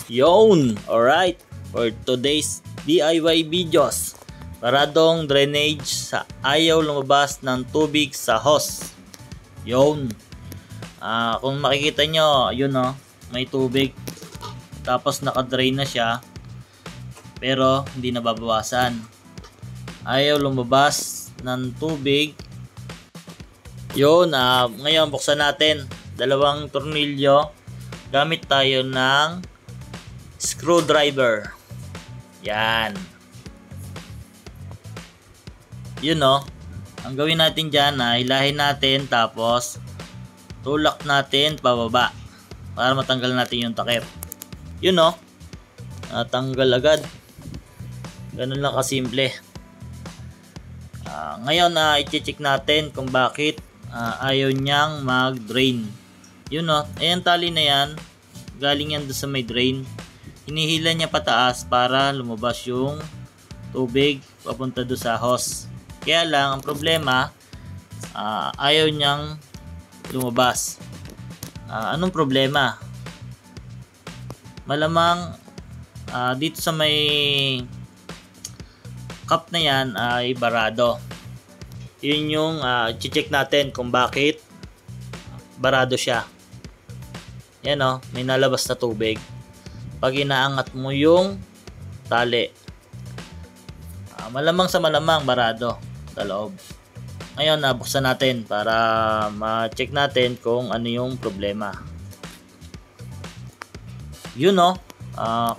Yon! Alright, for today's DIY videos, paradong drainage sa ayaw lumabas ng tubig sa hose. Yon! Kung makikita nyo, yun o, may tubig. Tapos nakadrain na siya, pero hindi nababawasan. Ayaw lumabas ng tubig. Yun, ngayon buksan natin. Dalawang tornilyo. Gamit tayo ng screwdriver. Yan. Yun o. Ang gawin natin dyan, hilahin natin tapos tulak natin pababa para matanggal natin yung takip. Yun o. Natanggal agad. Ganun lang kasimple. Ngayon, i-check natin kung bakit ayaw niyang mag-drain. Yun o. Ayan, tali na yan. Galing yan doon sa may drain. Hinihila niya pataas para lumabas yung tubig papunta doon sa hose. Kaya lang, ang problema, ayaw niyang lumabas. Anong problema? Malamang dito sa may cup na yan ay barado. Yun yung check natin kung bakit barado siya. Yan o, may nalabas na tubig. Pag inaangat mo yung tali, malamang sa malamang barado sa loob. Ngayon, buksan natin para ma-check natin kung ano yung problema. Yun o,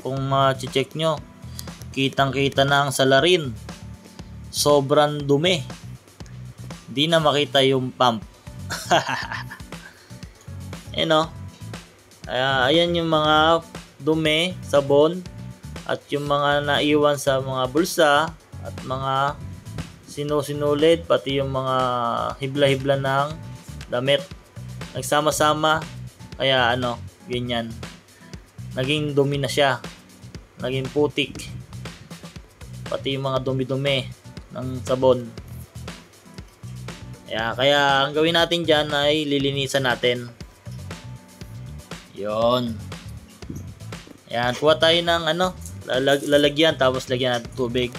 kung ma-check nyo, kitang-kita na ang salarin. Sobrang dumi. Hindi na makita yung pump. Ayan o. Ayan yung mga dumi, sabon, at yung mga naiwan sa mga bulsa at mga sinulit, pati yung mga hibla-hibla ng damit. Nagsama-sama, kaya ganyan. Naging dumi na siya. Naging putik. Pati yung mga dumi-dumi ng sabon. Kaya ang gawin natin dyan ay lilinisan natin. Yon. Ayan, kuha tayo ng lalagyan, tapos lagyan natin tubig.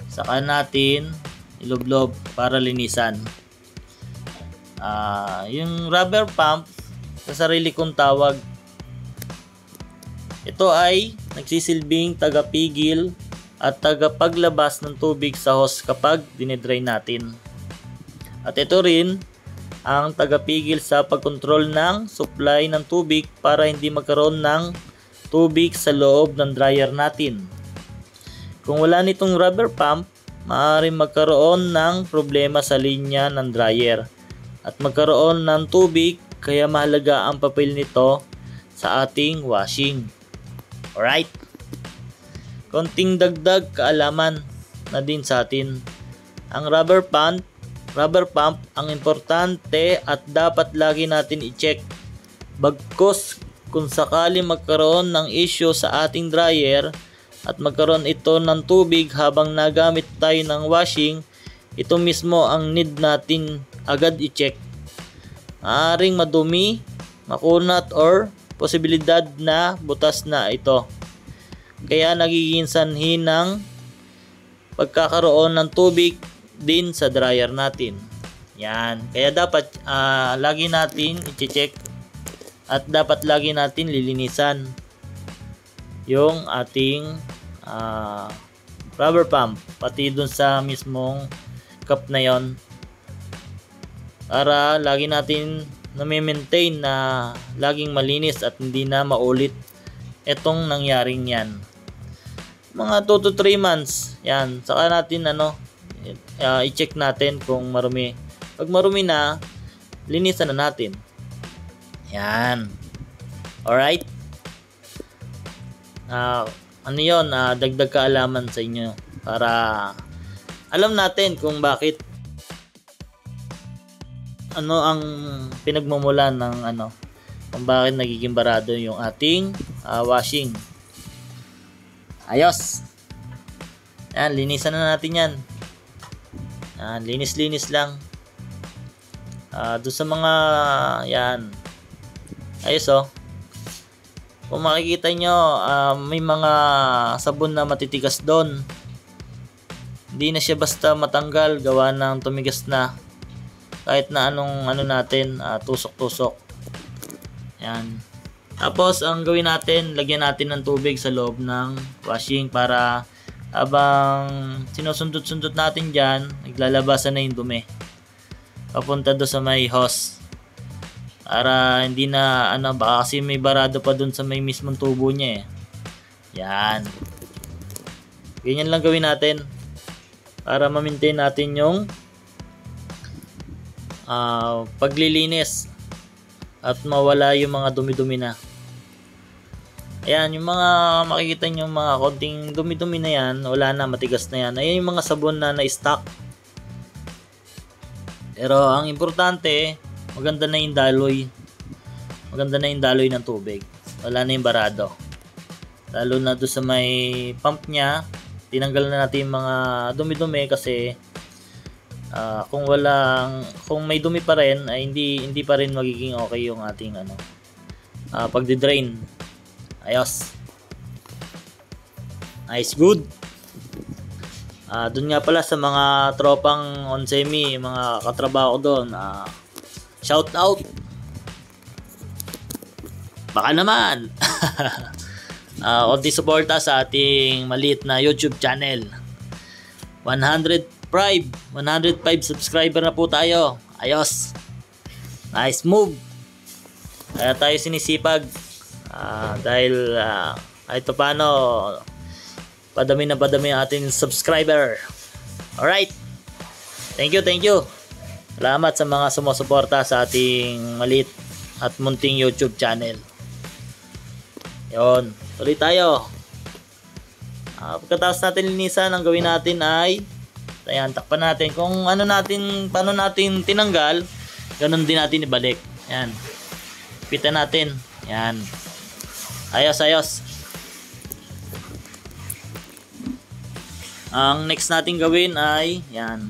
Saka natin ilublob para linisan. Yung rubber pump, sa sarili kong tawag, ito ay nagsisilbing tagapigil at tagapaglabas ng tubig sa hose kapag dinedrain natin. At ito rin ang tagapigil sa pagkontrol ng supply ng tubig para hindi magkaroon ng tubig sa loob ng dryer natin. Kung wala nitong rubber pump, maaaring magkaroon ng problema sa linya ng dryer at magkaroon ng tubig, kaya mahalaga ang papel nito sa ating washing. Alright? Konting dagdag kaalaman na din sa atin. Ang rubber pump ang importante at dapat lagi natin i-check. Bagkus kung sakali magkaroon ng issue sa ating dryer at magkaroon ito ng tubig habang nagamit tayo ng washing, ito mismo ang need natin agad i-check. Maaaring madumi, makunat, or posibilidad na butas na ito. Kaya nagiging sanhi ng pagkakaroon ng tubig din sa dryer natin. Yan. Kaya dapat lagi natin i-check at dapat lagi natin lilinisan yung ating rubber pump, pati dun sa mismong cup na yon, para lagi natin na-maintain na laging malinis at hindi na maulit etong nangyaring yan. Mga 2 to 3 months yan, saka natin i-check natin kung marumi. Pag marumi na, linisan na natin. Yan. Alright? Dagdag kaalaman sa inyo para alam natin kung bakit ang pinagmumulan ng kung bakit nagiging barado yung ating washing. Ayos. Yan, linisan na natin yan. Linis-linis lang. Doon sa mga yan, ayos Kung makikita nyo, may mga sabon na matitigas doon. Hindi na siya basta matanggal, gawa ng tumigas na. Kahit na anong natin, tusok-tusok. Yan. Tapos ang gawin natin, lagyan natin ng tubig sa loob ng washing para habang sinusundot-sundot natin dyan, naglalabasan na yung dumi papunta do sa may hose, para hindi na baka kasi may barado pa dun sa may mismong tubo niya yan. Ganyan lang gawin natin para ma-maintain natin yung paglilinis at mawala yung mga dumi-dumi na. Ayan, yung mga makikita nyo mga konting dumi-dumi na yan, wala na, matigas na yan. Ayan yung mga sabon na na-stock. Pero ang importante, maganda na yung daloy. Maganda na yung daloy ng tubig. Wala na yung barado. Lalo na doon sa may pump niya, tinanggal na natin yung mga dumi-dumi kasi kung may dumi pa rin, ay hindi pa rin magiging okay yung ating pagdi-drain. Ayos. Nice, good. Doon nga pala sa mga tropang Onsemi, mga katrabaho doon, shout out. Baka naman. Konti suporta sa ating maliit na YouTube channel. 105 subscriber na po tayo. Ayos. Nice move. Kaya tayo sinisipag. Dahil kahit paano padami ang ating subscriber. Alright. Thank you. Salamat sa mga sumusuporta sa ating maliit at munting YouTube channel. Yon, tuloy tayo. Pagkatapos natin linisan, ang gawin natin ay takpan natin. Kung paano natin tinanggal, ganun din natin ibalik. Yan. Pitan natin. Yan. Ayos. Ang next natin gawin ay yan.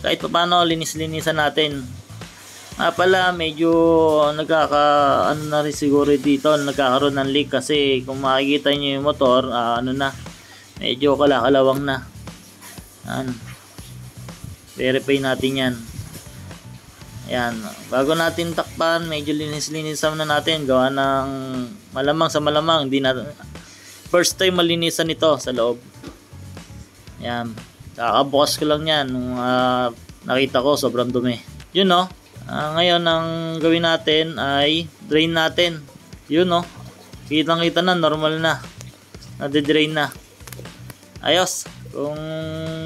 Kahit paano linis-linisan natin. Pala medyo na rin siguro dito, nagkakaroon ng leak kasi kung makikita niyo yung motor, medyo kalakalawang na. Yan. Verify natin yan. Ayan, bago natin takpan, medyo linis-linisan na natin. Gawa ng malamang, hindi na first time malinisan ito sa loob. Ayan, kakabukas ko lang yan nung nakita ko sobrang dumi. Yun no. Ngayon ang gawin natin ay drain natin. Yun no. Kitang-kita na, normal na. Nade-drain na. Ayos. Kung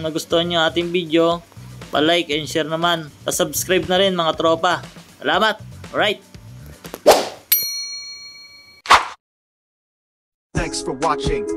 nagustuhan nyo ating video, pa-like and share naman. Pa-subscribe na rin mga tropa. Salamat. Alright. Thanks for watching.